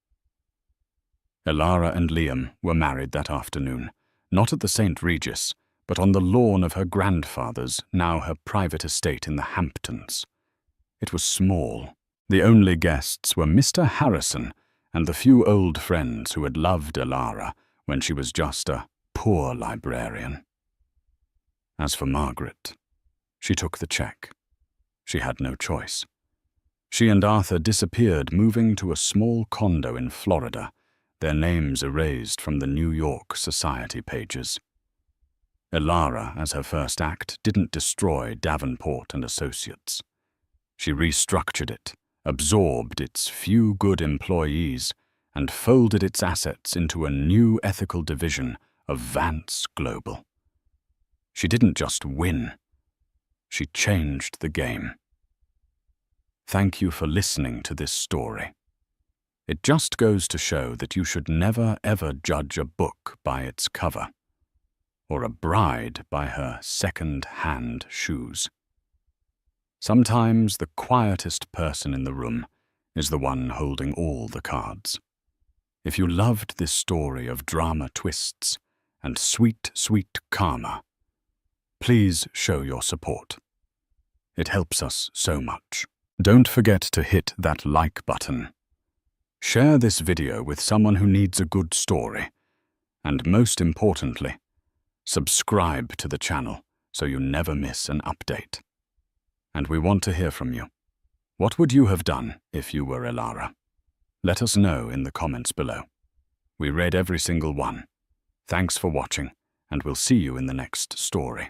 Elara and Liam were married that afternoon, not at the St. Regis, but on the lawn of her grandfather's, now her private estate in the Hamptons. It was small. The only guests were Mr. Harrison and the few old friends who had loved Elara when she was just a poor librarian. As for Margaret, she took the check. She had no choice. She and Arthur disappeared, moving to a small condo in Florida, their names erased from the New York society pages. Elara, as her first act, didn't destroy Davenport and Associates. She restructured it, absorbed its few good employees, and folded its assets into a new ethical division of Vance Global. She didn't just win, she changed the game. Thank you for listening to this story. It just goes to show that you should never ever judge a book by its cover, or a bride by her second-hand shoes. Sometimes the quietest person in the room is the one holding all the cards. If you loved this story of drama twists and sweet, sweet karma, please show your support. It helps us so much. Don't forget to hit that like button. Share this video with someone who needs a good story. And most importantly, subscribe to the channel so you never miss an update. And we want to hear from you. What would you have done if you were Elara? Let us know in the comments below. We read every single one. Thanks for watching, and we'll see you in the next story.